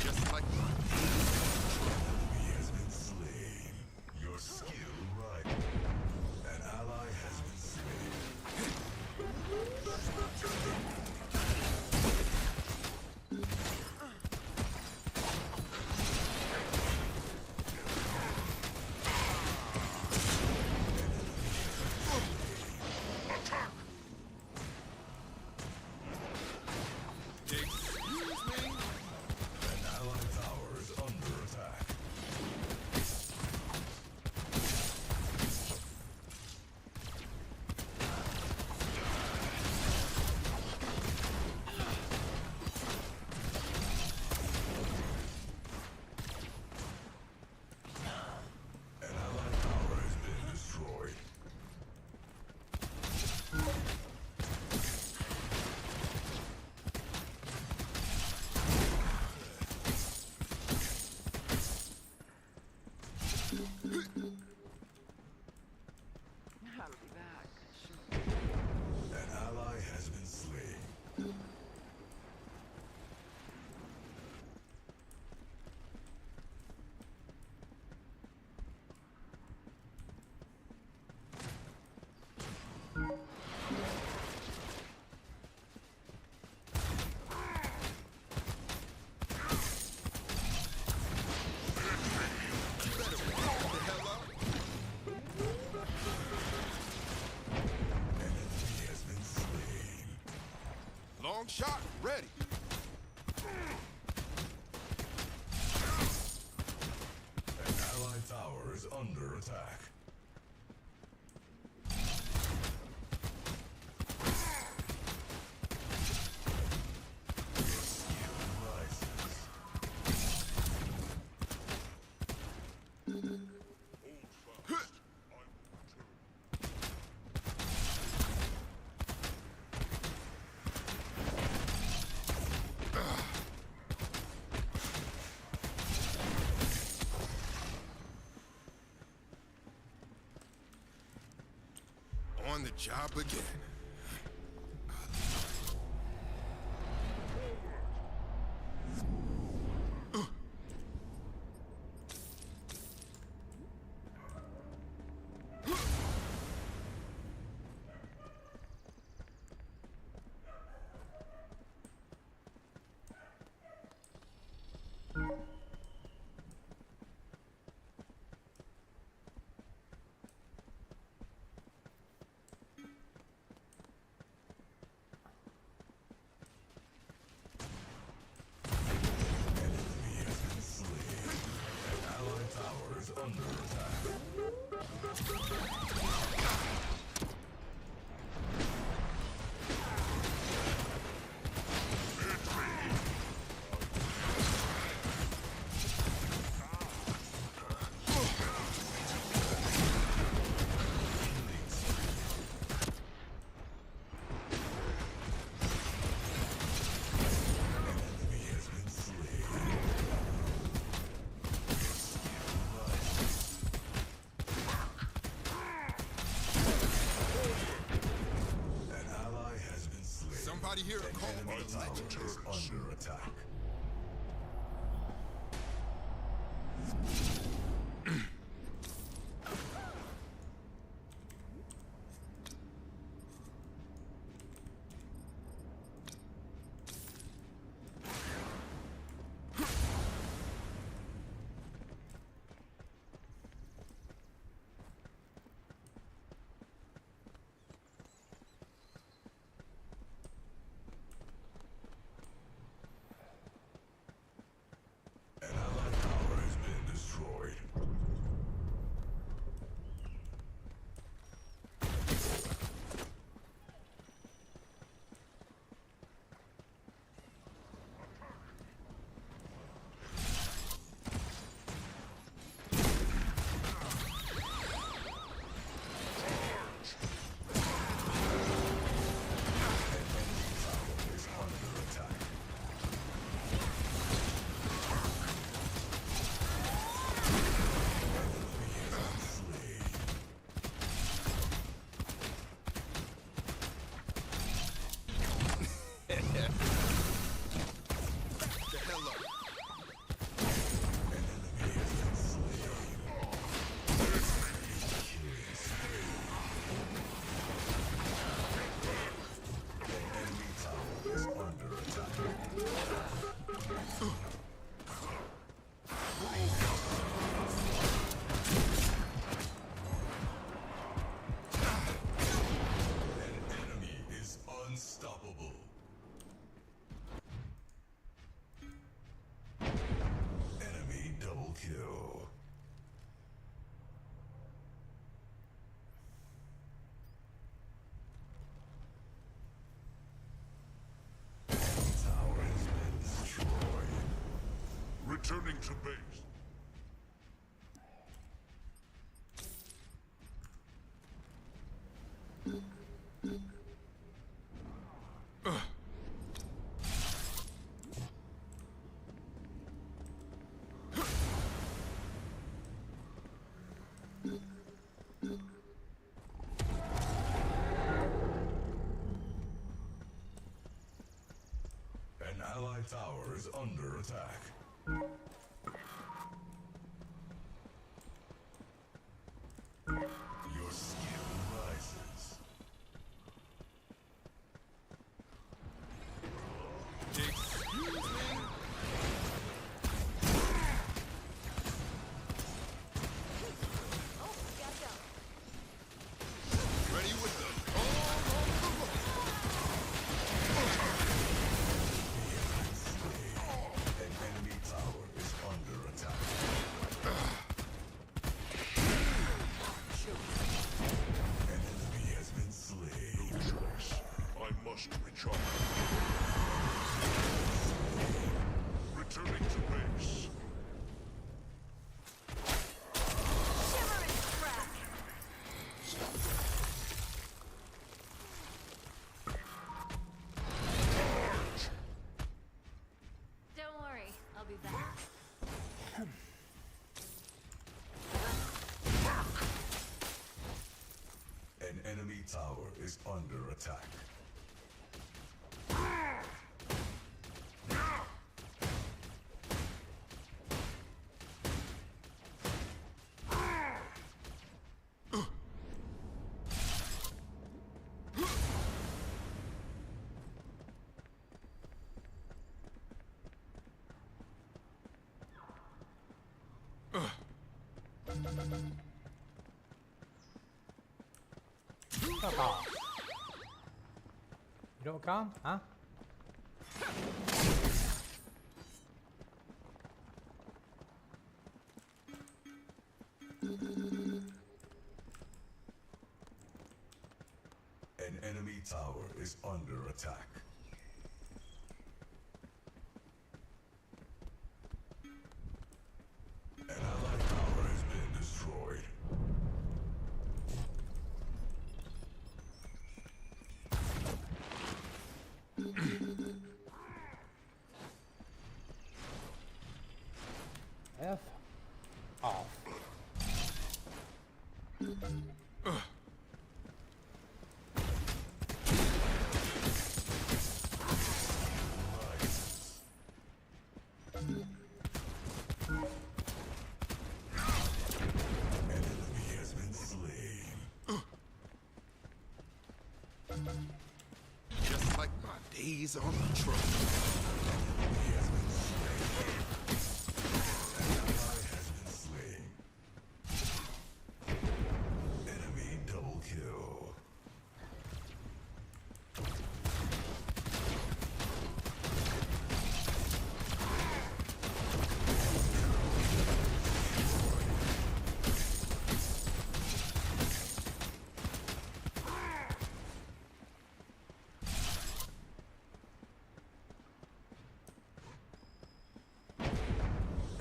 Just like He has been slain. Your skill rival. An ally has been slain. excuse me? An allied tower is under attack. An allied tower has been destroyed. I'll be back. Sure. An ally has been slain. Better walk the hell up. Enemy has been slain. Long shot, ready. An allied tower is under attack. Your skill rises. On the job again. Anybody here to An call enemy my tower lecture? is under attack. An allied tower has been destroyed. An enemy tower is under attack. The hell up. Enemy tower is under attack. An enemy is unstoppable. Enemy double kill. Enemy tower has been destroyed. Returning to base. An allied tower is under attack. Your skill rises. Excuse me? Oh, gotta go. Ready with the An enemy tower is under attack. An enemy has been slain. choice. I must recharge. Returning to base. Shiver and crack. Don't worry, I'll be back. An enemy tower is under attack. Fuck off. You don't come, huh? An enemy tower is under attack. An allied tower has been destroyed. F off. days on the truck. Enemy double kill.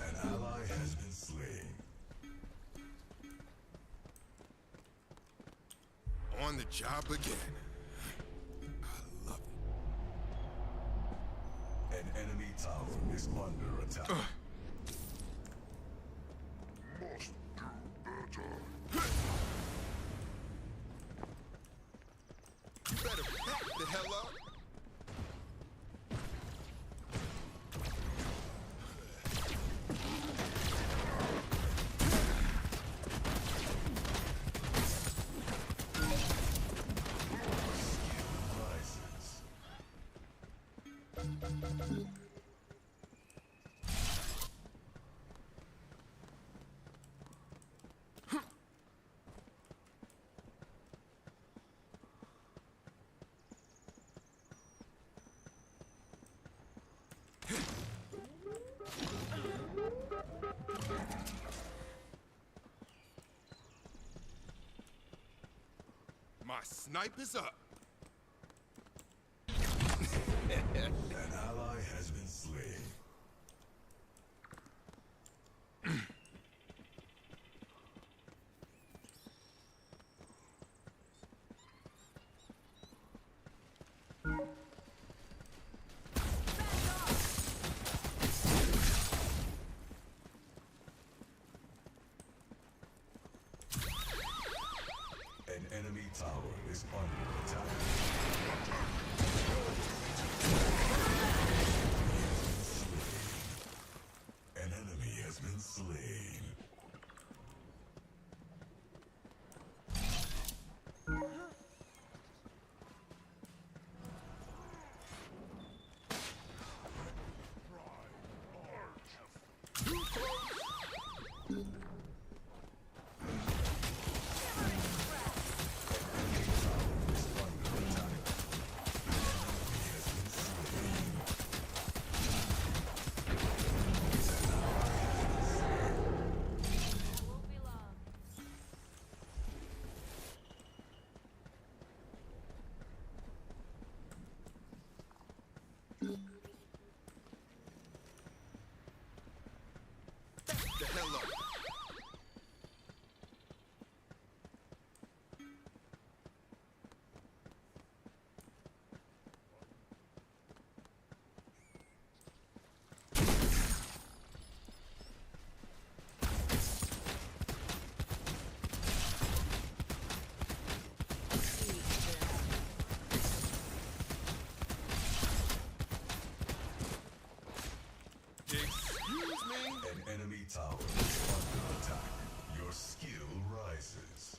An ally has been slain. On the job again. I love it. An enemy tower is under attack. You better back the hell up. Rises. My snipe is up. An ally has been slain. An enemy tower is under attack. An enemy has been slain. Won't be long. The hell up. Excuse me? An enemy tower is under attack. Your skill rises.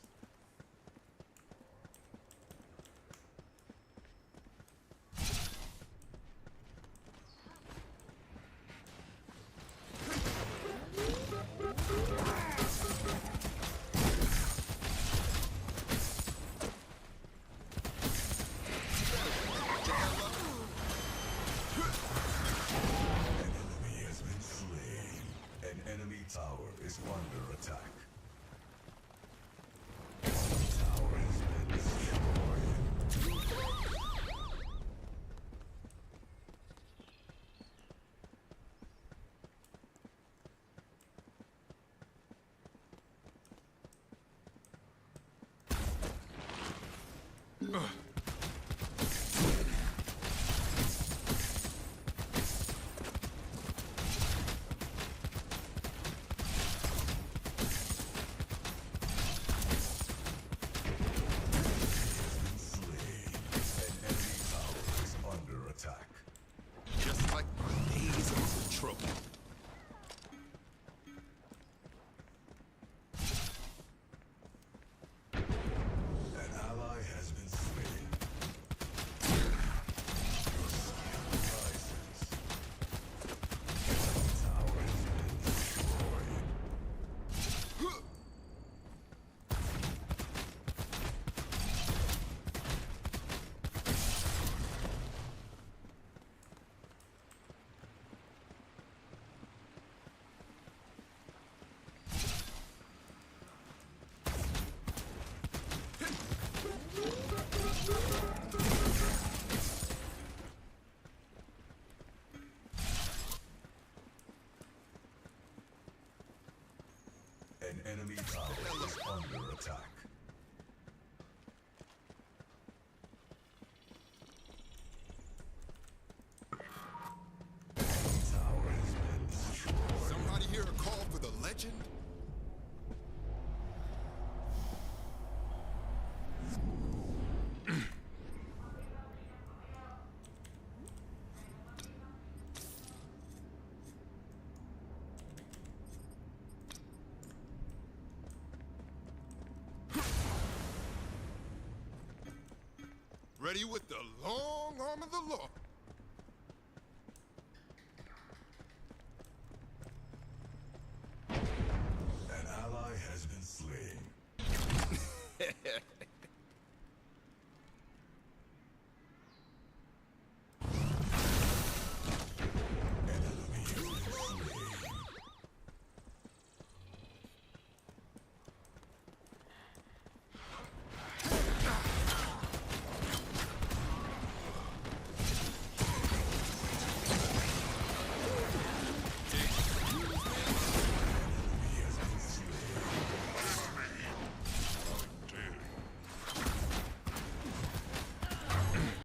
An enemy has been slain. An enemy tower is under attack. Tower has been destroyed. Slain. An enemy tower is under attack. Just like my days on the truck. An ally has been slain. Your enemy tower is under attack. Enemy tower has been destroyed. Somebody hear a call for the legend? Ready with the long arm of the law.